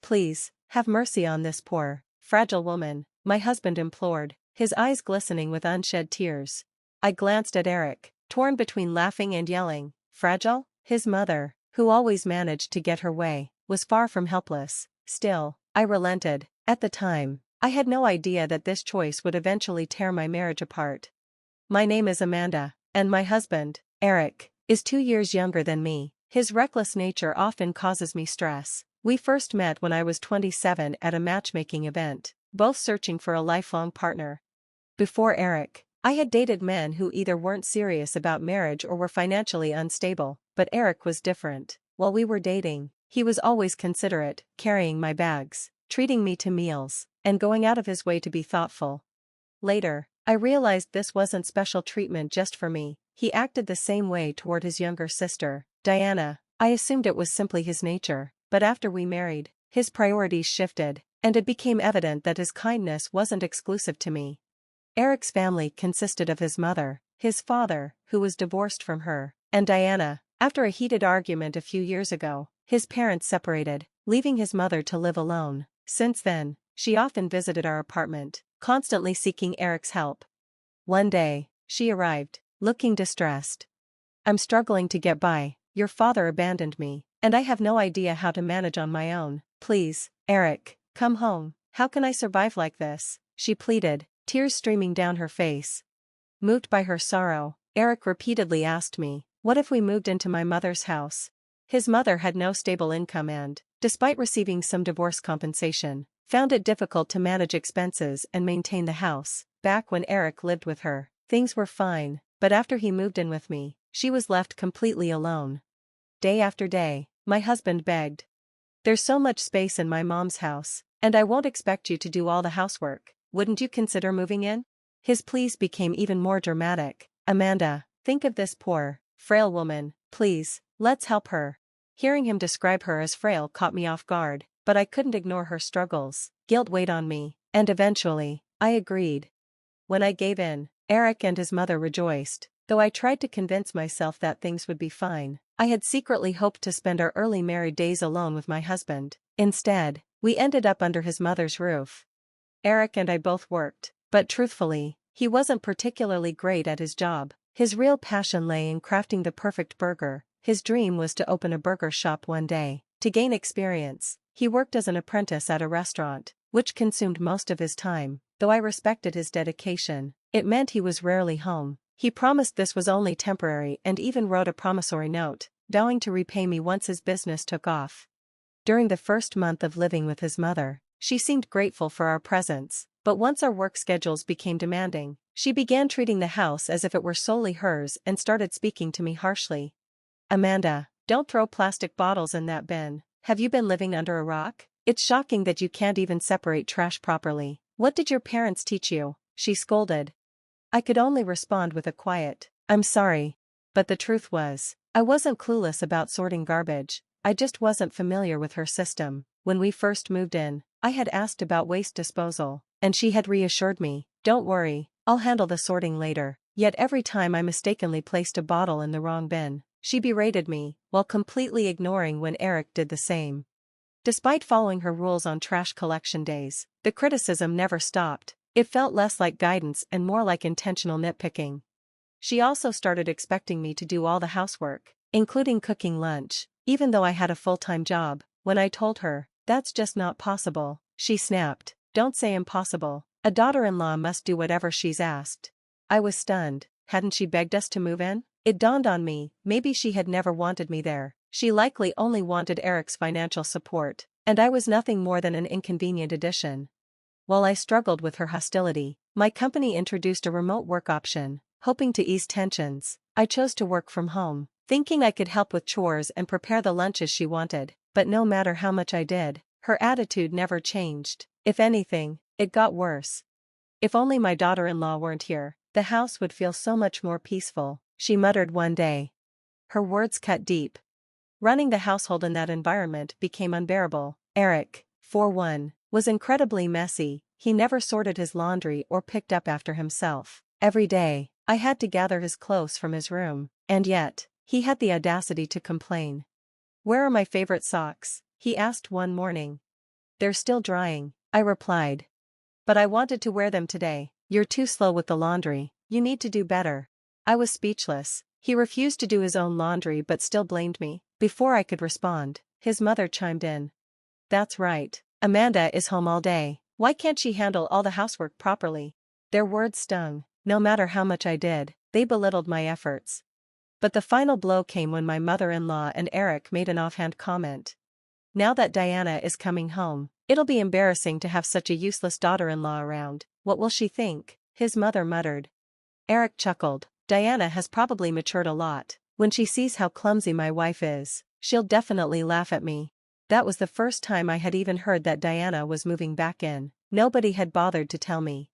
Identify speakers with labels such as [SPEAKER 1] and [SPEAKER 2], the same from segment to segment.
[SPEAKER 1] Please, have mercy on this poor, fragile woman, my husband implored, his eyes glistening with unshed tears. I glanced at Eric, torn between laughing and yelling. Fragile? His mother, who always managed to get her way, was far from helpless. Still, I relented. At the time, I had no idea that this choice would eventually tear my marriage apart. My name is Amanda, and my husband, Eric, is 2 years younger than me. His reckless nature often causes me stress. We first met when I was 27 at a matchmaking event, both searching for a lifelong partner. Before Eric, I had dated men who either weren't serious about marriage or were financially unstable, but Eric was different. While we were dating, he was always considerate, carrying my bags, treating me to meals, and going out of his way to be thoughtful. Later, I realized this wasn't special treatment just for me. He acted the same way toward his younger sister, Diana. I assumed it was simply his nature, but after we married, his priorities shifted, and it became evident that his kindness wasn't exclusive to me. Eric's family consisted of his mother, his father, who was divorced from her, and Diana. After a heated argument a few years ago, his parents separated, leaving his mother to live alone. Since then, she often visited our apartment, constantly seeking Eric's help. One day, she arrived, looking distressed. I'm struggling to get by. Your father abandoned me, and I have no idea how to manage on my own. Please, Eric, come home. How can I survive like this? She pleaded, tears streaming down her face. Moved by her sorrow, Eric repeatedly asked me, what if we moved into my mother's house? His mother had no stable income and, despite receiving some divorce compensation, found it difficult to manage expenses and maintain the house. Back when Eric lived with her, things were fine, but after he moved in with me, she was left completely alone. Day after day, my husband begged. There's so much space in my mom's house, and I won't expect you to do all the housework. Wouldn't you consider moving in? His pleas became even more dramatic. Amanda, think of this poor, frail woman, please, let's help her. Hearing him describe her as frail caught me off guard, but I couldn't ignore her struggles. Guilt weighed on me, and eventually, I agreed. When I gave in, Eric and his mother rejoiced, though I tried to convince myself that things would be fine. I had secretly hoped to spend our early married days alone with my husband. Instead, we ended up under his mother's roof. Eric and I both worked, but truthfully, he wasn't particularly great at his job. His real passion lay in crafting the perfect burger. His dream was to open a burger shop one day. To gain experience, he worked as an apprentice at a restaurant, which consumed most of his time. Though I respected his dedication, it meant he was rarely home. He promised this was only temporary and even wrote a promissory note, vowing to repay me once his business took off. During the first month of living with his mother, she seemed grateful for our presence, but once our work schedules became demanding, she began treating the house as if it were solely hers and started speaking to me harshly. Amanda, don't throw plastic bottles in that bin. Have you been living under a rock? It's shocking that you can't even separate trash properly. What did your parents teach you? She scolded. I could only respond with a quiet, I'm sorry. But the truth was, I wasn't clueless about sorting garbage. I just wasn't familiar with her system. When we first moved in, I had asked about waste disposal, and she had reassured me, don't worry, I'll handle the sorting later. Yet every time I mistakenly placed a bottle in the wrong bin, she berated me, while completely ignoring when Eric did the same. Despite following her rules on trash collection days, the criticism never stopped. It felt less like guidance and more like intentional nitpicking. She also started expecting me to do all the housework, including cooking lunch, even though I had a full-time job. When I told her, that's just not possible, she snapped, don't say impossible. A daughter-in-law must do whatever she's asked. I was stunned. Hadn't she begged us to move in? It dawned on me, maybe she had never wanted me there. She likely only wanted Eric's financial support, and I was nothing more than an inconvenient addition. While I struggled with her hostility, my company introduced a remote work option, hoping to ease tensions. I chose to work from home, thinking I could help with chores and prepare the lunches she wanted, but no matter how much I did, her attitude never changed. If anything, it got worse. If only my daughter-in-law weren't here, the house would feel so much more peaceful, she muttered one day. Her words cut deep. Running the household in that environment became unbearable. Eric, for one, was incredibly messy. He never sorted his laundry or picked up after himself. Every day, I had to gather his clothes from his room, and yet, he had the audacity to complain. Where are my favorite socks? He asked one morning. They're still drying, I replied. But I wanted to wear them today. You're too slow with the laundry, you need to do better. I was speechless. He refused to do his own laundry but still blamed me. Before I could respond, his mother chimed in. That's right. Amanda is home all day. Why can't she handle all the housework properly? Their words stung. No matter how much I did, they belittled my efforts. But the final blow came when my mother-in-law and Eric made an offhand comment. Now that Diana is coming home, it'll be embarrassing to have such a useless daughter-in-law around. What will she think? His mother muttered. Eric chuckled. Diana has probably matured a lot. When she sees how clumsy my wife is, she'll definitely laugh at me. That was the first time I had even heard that Diana was moving back in. Nobody had bothered to tell me.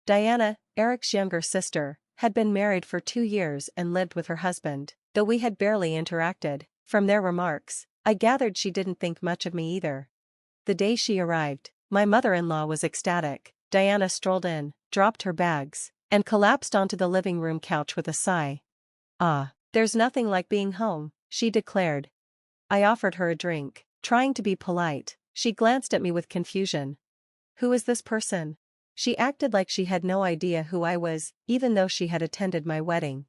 [SPEAKER 1] Diana, Eric's younger sister, had been married for 2 years and lived with her husband, though we had barely interacted. From their remarks, I gathered she didn't think much of me either. The day she arrived, my mother-in-law was ecstatic. Diana strolled in, dropped her bags, and collapsed onto the living room couch with a sigh. Ah, there's nothing like being home, she declared. I offered her a drink, trying to be polite. She glanced at me with confusion. Who is this person? She acted like she had no idea who I was, even though she had attended my wedding.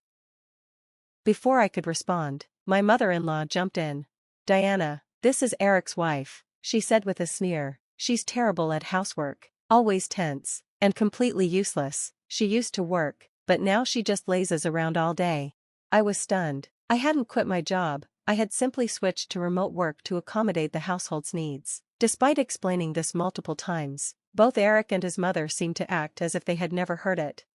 [SPEAKER 1] Before I could respond, my mother-in-law jumped in. Diana, this is Eric's wife, she said with a sneer. She's terrible at housework, always tense, and completely useless. She used to work, but now she just lazes around all day. I was stunned. I hadn't quit my job, I had simply switched to remote work to accommodate the household's needs. Despite explaining this multiple times, both Eric and his mother seemed to act as if they had never heard it.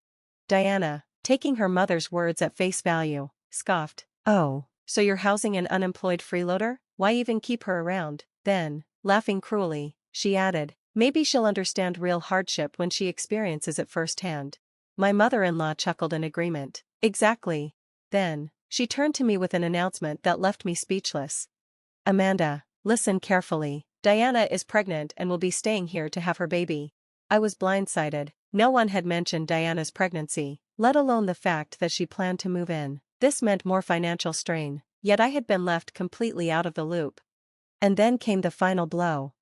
[SPEAKER 1] Diana, taking her mother's words at face value, scoffed. Oh, so you're housing an unemployed freeloader? Why even keep her around? Then, laughing cruelly, she added, maybe she'll understand real hardship when she experiences it firsthand. My mother-in-law chuckled in agreement. Exactly. Then, she turned to me with an announcement that left me speechless. Amanda, listen carefully. Diana is pregnant and will be staying here to have her baby. I was blindsided. No one had mentioned Diana's pregnancy, let alone the fact that she planned to move in. This meant more financial strain, yet I had been left completely out of the loop. And then came the final blow.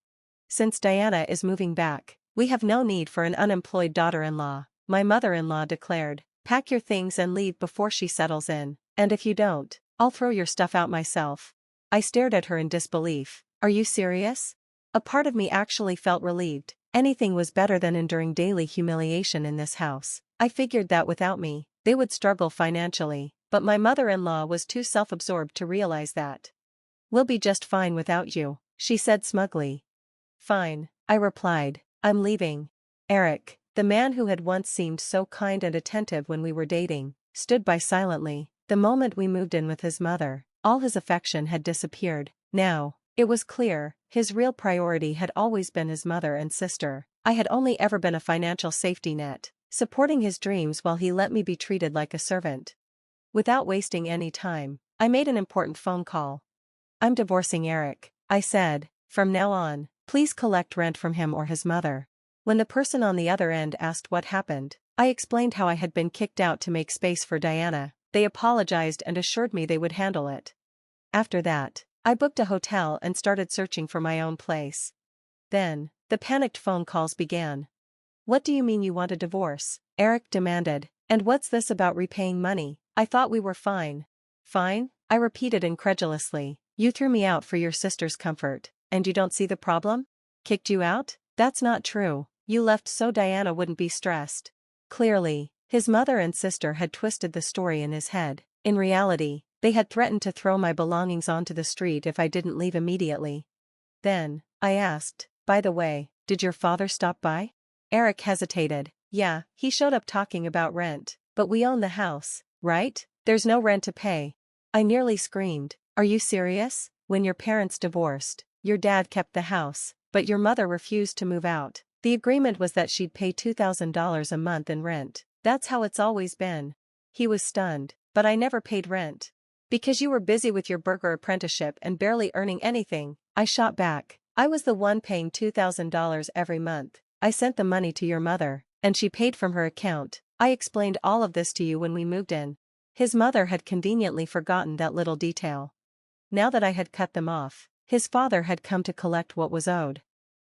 [SPEAKER 1] Since Diana is moving back, we have no need for an unemployed daughter-in-law, my mother-in-law declared. Pack your things and leave before she settles in, and if you don't, I'll throw your stuff out myself. I stared at her in disbelief. Are you serious? A part of me actually felt relieved. Anything was better than enduring daily humiliation in this house. I figured that without me, they would struggle financially, but my mother-in-law was too self-absorbed to realize that. We'll be just fine without you, she said smugly. Fine, I replied. I'm leaving. Eric, the man who had once seemed so kind and attentive when we were dating, stood by silently. The moment we moved in with his mother, all his affection had disappeared. Now, it was clear, his real priority had always been his mother and sister. I had only ever been a financial safety net, supporting his dreams while he let me be treated like a servant. Without wasting any time, I made an important phone call. I'm divorcing Eric, I said. From now on, please collect rent from him or his mother. When the person on the other end asked what happened, I explained how I had been kicked out to make space for Diana. They apologized and assured me they would handle it. After that, I booked a hotel and started searching for my own place. Then, the panicked phone calls began. What do you mean you want a divorce? Eric demanded. And what's this about repaying money? I thought we were fine. Fine? I repeated incredulously. You threw me out for your sister's comfort, and you don't see the problem? Kicked you out? That's not true. You left so Diana wouldn't be stressed. Clearly, his mother and sister had twisted the story in his head. In reality, they had threatened to throw my belongings onto the street if I didn't leave immediately. Then, I asked, by the way, did your father stop by? Eric hesitated. Yeah, he showed up talking about rent, but we own the house, right? There's no rent to pay. I nearly screamed. Are you serious? When your parents divorced, your dad kept the house, but your mother refused to move out. The agreement was that she'd pay $2,000 a month in rent. That's how it's always been. He was stunned. But I never paid rent. Because you were busy with your burger apprenticeship and barely earning anything, I shot back. I was the one paying $2,000 every month. I sent the money to your mother, and she paid from her account. I explained all of this to you when we moved in. His mother had conveniently forgotten that little detail. Now that I had cut them off, his father had come to collect what was owed.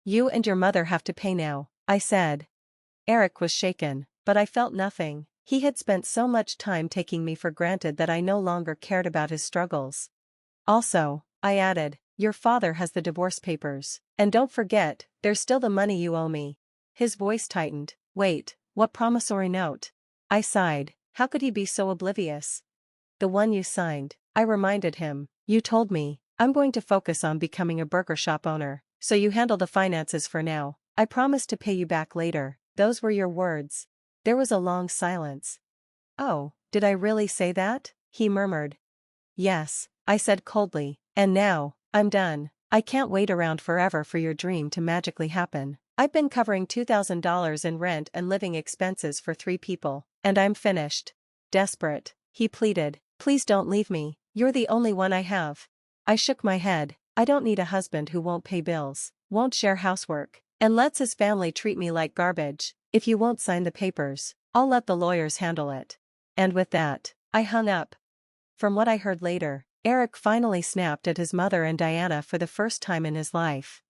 [SPEAKER 1] You and your mother have to pay now, I said. Eric was shaken, but I felt nothing. He had spent so much time taking me for granted that I no longer cared about his struggles. Also, I added, your father has the divorce papers. And don't forget, there's still the money you owe me. His voice tightened. Wait, what promissory note? I sighed. How could he be so oblivious? The one you signed, I reminded him. You told me, I'm going to focus on becoming a burger shop owner, so you handle the finances for now. I promise to pay you back later. Those were your words. There was a long silence. Oh, did I really say that? He murmured. Yes, I said coldly, and now, I'm done. I can't wait around forever for your dream to magically happen. I've been covering $2,000 in rent and living expenses for 3 people, and I'm finished. Desperate, he pleaded, please don't leave me, you're the only one I have. I shook my head. I don't need a husband who won't pay bills, won't share housework, and lets his family treat me like garbage. If you won't sign the papers, I'll let the lawyers handle it. And with that, I hung up. From what I heard later, Eric finally snapped at his mother and Diana for the first time in his life.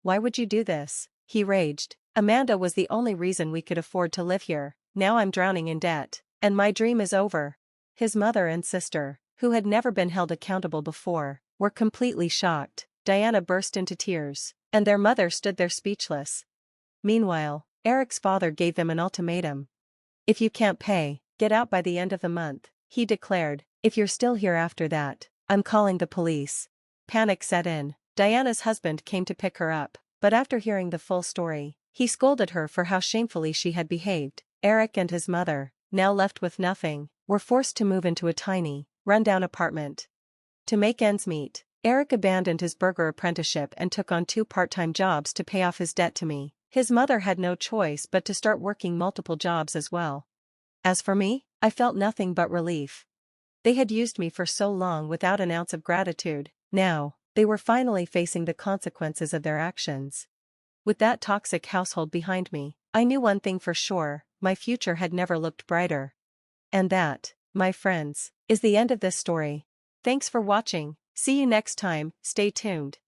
[SPEAKER 1] Why would you do this? He raged. Amanda was the only reason we could afford to live here. Now I'm drowning in debt, and my dream is over. His mother and sister, who had never been held accountable before, were completely shocked. Diana burst into tears, and their mother stood there speechless. Meanwhile, Eric's father gave them an ultimatum. If you can't pay, get out by the end of the month, he declared. If you're still here after that, I'm calling the police. Panic set in. Diana's husband came to pick her up, but after hearing the full story, he scolded her for how shamefully she had behaved. Eric and his mother, now left with nothing, were forced to move into a tiny, run-down apartment. To make ends meet, Eric abandoned his burger apprenticeship and took on 2 part-time jobs to pay off his debt to me. His mother had no choice but to start working multiple jobs as well. As for me, I felt nothing but relief. They had used me for so long without an ounce of gratitude. Now, they were finally facing the consequences of their actions. With that toxic household behind me, I knew one thing for sure, my future had never looked brighter. And that, my friends, is the end of this story. Thanks for watching. See you next time, stay tuned.